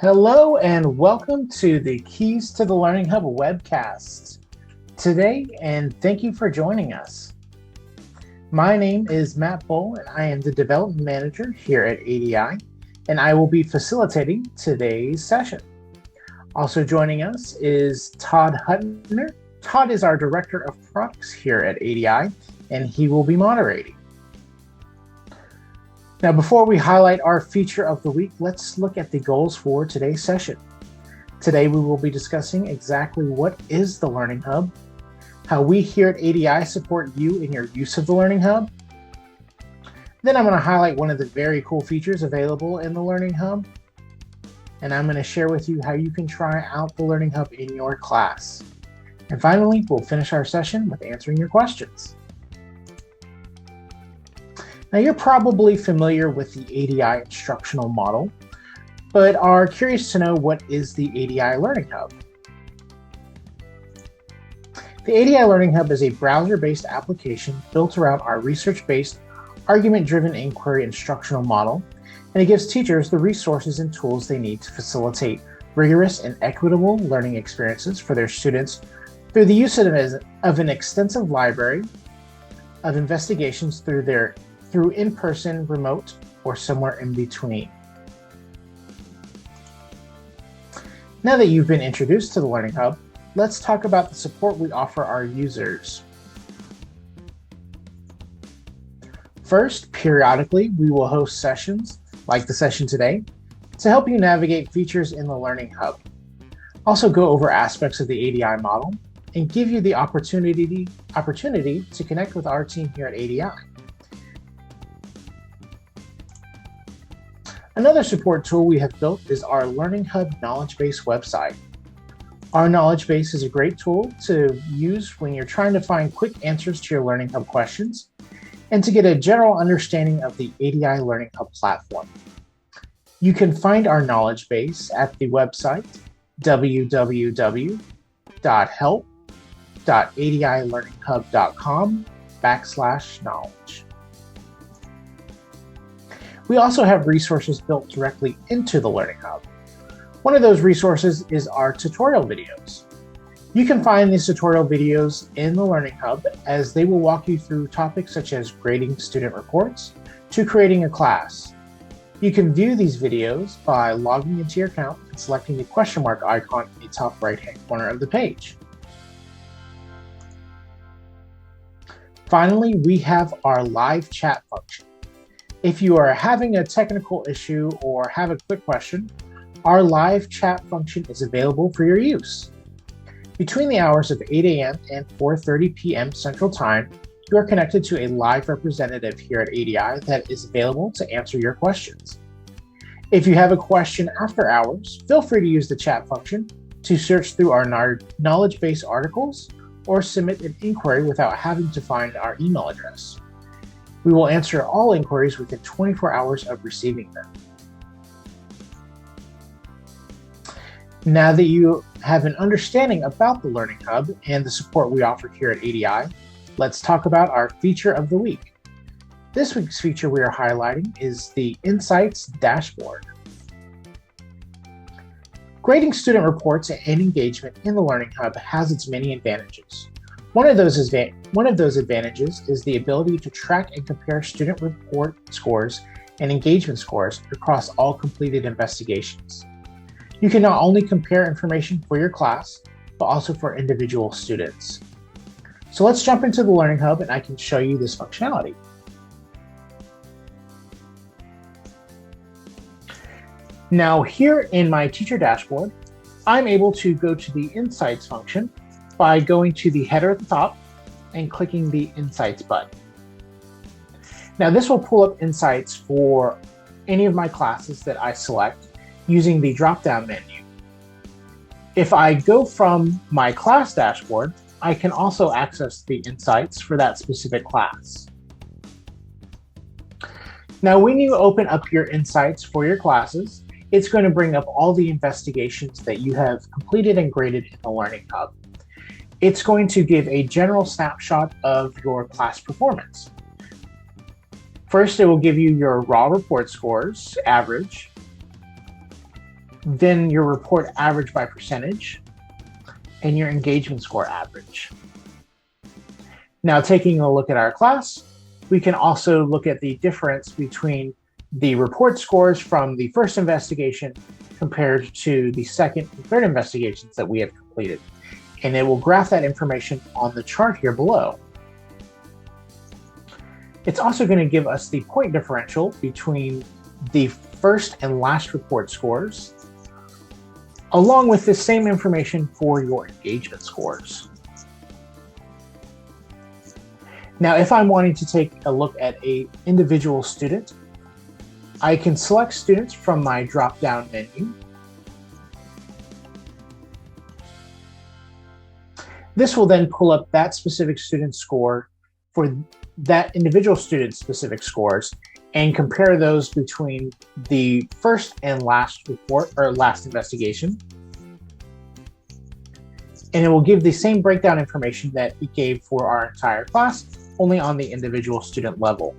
Hello and welcome to the Keys to the Learning Hub webcast today, and thank you for joining us. My name is Matt Bull, and I am the Development Manager here at ADI, and I will be facilitating today's session. Also joining us is Todd Huttner. Todd is our Director of Products here at ADI, and he will be moderating. Now, before we highlight our feature of the week, let's look at the goals for today's session. Today, we will be discussing exactly what is the Learning Hub, how we here at ADI support you in your use of the Learning Hub. Then I'm going to highlight one of the very cool features available in the Learning Hub. And I'm going to share with you how you can try out the Learning Hub in your class. And finally, we'll finish our session with answering your questions. Now, you're probably familiar with the ADI instructional model, but are curious to know what is the ADI Learning Hub. The ADI Learning Hub is a browser-based application built around our research-based, argument-driven inquiry instructional model, and it gives teachers the resources and tools they need to facilitate rigorous and equitable learning experiences for their students through the use of an extensive library of investigations through in-person, remote, or somewhere in between. Now that you've been introduced to the Learning Hub, let's talk about the support we offer our users. First, periodically, we will host sessions, like the session today, to help you navigate features in the Learning Hub. Also go over aspects of the ADI model and give you the opportunity to connect with our team here at ADI. Another support tool we have built is our Learning Hub Knowledge Base website. Our Knowledge Base is a great tool to use when you're trying to find quick answers to your Learning Hub questions and to get a general understanding of the ADI Learning Hub platform. You can find our Knowledge Base at the website www.help.adilearninghub.com/knowledge. We also have resources built directly into the Learning Hub. One of those resources is our tutorial videos. You can find these tutorial videos in the Learning Hub as they will walk you through topics such as grading student reports to creating a class. You can view these videos by logging into your account and selecting the question mark icon in the top right-hand corner of the page. Finally, we have our live chat function. If you are having a technical issue or have a quick question, our live chat function is available for your use. Between the hours of 8 a.m. and 4:30 p.m. Central Time, you are connected to a live representative here at ADI that is available to answer your questions. If you have a question after hours, feel free to use the chat function to search through our knowledge base articles or submit an inquiry without having to find our email address. We will answer all inquiries within 24 hours of receiving them. Now that you have an understanding about the Learning Hub and the support we offer here at ADI, let's talk about our feature of the week. This week's feature we are highlighting is the Insights Dashboard. Grading student reports and engagement in the Learning Hub has its many advantages. One of those advantages is the ability to track and compare student report scores and engagement scores across all completed investigations. You can not only compare information for your class, but also for individual students. So let's jump into the Learning Hub and I can show you this functionality. Now here in my teacher dashboard, I'm able to go to the Insights function by going to the header at the top and clicking the Insights button. Now this will pull up insights for any of my classes that I select using the drop-down menu. If I go from my class dashboard, I can also access the insights for that specific class. Now when you open up your insights for your classes, it's going to bring up all the investigations that you have completed and graded in the Learning Hub. It's going to give a general snapshot of your class performance. First, it will give you your raw report scores, average. then your report average by percentage, and your engagement score average. Now, taking a look at our class, we can also look at the difference between the report scores from the first investigation compared to the second and third investigations that we have completed. And it will graph that information on the chart here below. It's also going to give us the point differential between the first and last report scores, along with the same information for your engagement scores. Now, if I'm wanting to take a look at an individual student, I can select students from my drop-down menu. This will then pull up that specific student score for that individual student's specific scores and compare those between the first and last report or last investigation. And it will give the same breakdown information that it gave for our entire class, only on the individual student level.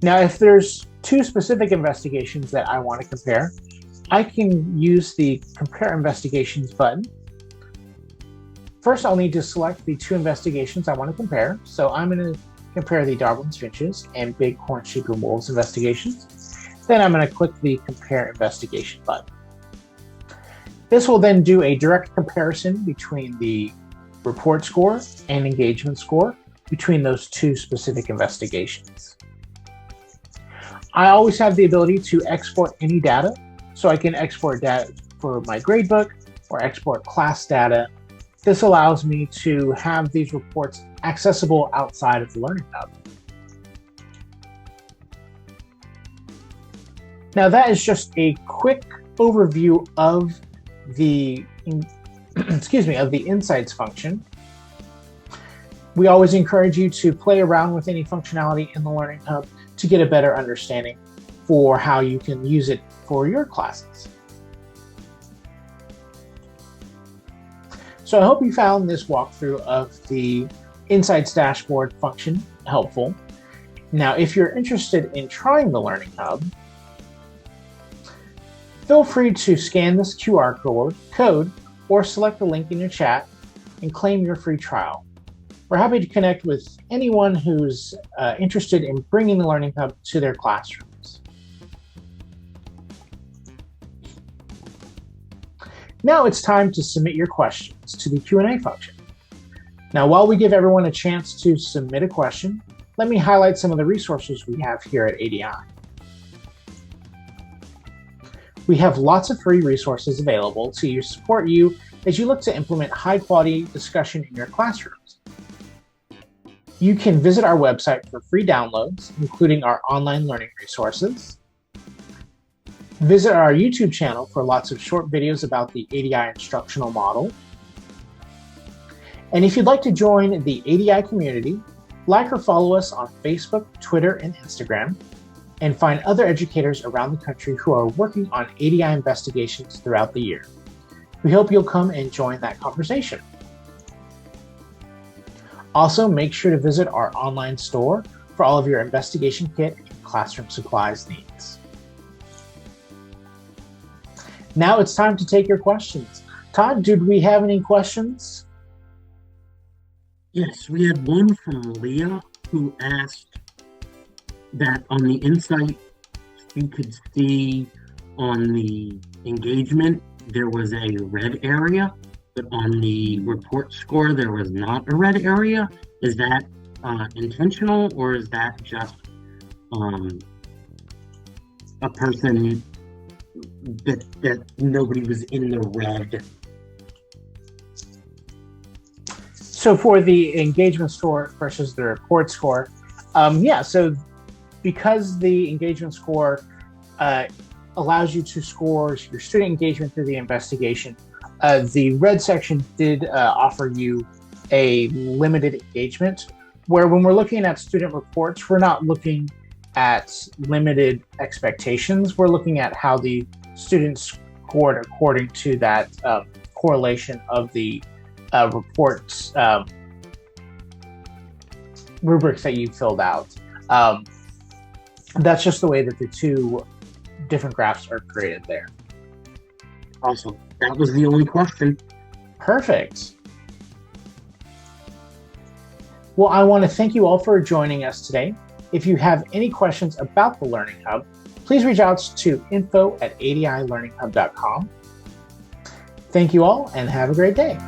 Now, if there's two specific investigations that I want to compare, I can use the Compare Investigations button. First, I'll need to select the two investigations I want to compare. So I'm going to compare the Darwin's Finches and Bighorn Sheep and Wolves investigations. Then I'm going to click the Compare Investigation button. This will then do a direct comparison between the report score and engagement score between those two specific investigations. I always have the ability to export any data, so I can export data for my gradebook or export class data. This allows me to have these reports accessible outside of the Learning Hub. Now, that is just a quick overview of the of the Insights function. We always encourage you to play around with any functionality in the Learning Hub to get a better understanding for how you can use it for your classes. So I hope you found this walkthrough of the Insights dashboard function helpful. Now, if you're interested in trying the Learning Hub, feel free to scan this QR code or select the link in your chat and claim your free trial. We're happy to connect with anyone who's interested in bringing the Learning Hub to their classrooms. Now it's time to submit your questions to the Q&A function. Now, while we give everyone a chance to submit a question, let me highlight some of the resources we have here at ADI. We have lots of free resources available to support you as you look to implement high-quality discussion in your classrooms. You can visit our website for free downloads, including our online learning resources. Visit our YouTube channel for lots of short videos about the ADI instructional model. And if you'd like to join the ADI community, like or follow us on Facebook, Twitter, and Instagram, and find other educators around the country who are working on ADI investigations throughout the year. We hope you'll come and join that conversation. Also, make sure to visit our online store for all of your investigation kit and classroom supplies needs. Now it's time to take your questions. Todd, did we have any questions? Yes, we had one from Leah who asked that on the Insight, you could see on the engagement, there was a red area, but on the report score, there was not a red area. Is that intentional, or is that just a person that nobody was in the red? So for the engagement score versus the report score, so because the engagement score allows you to score your student engagement through the investigation, the red section did offer you a limited engagement, where when we're looking at student reports, we're not looking at limited expectations. We're looking at how the students scored according to that correlation of the reports rubrics that you filled out. That's just the way that the two different graphs are created there. Awesome. That was the only question. Perfect. Well, I want to thank you all for joining us today. If you have any questions about the Learning Hub, please reach out to info@adilearninghub.com. Thank you all and have a great day.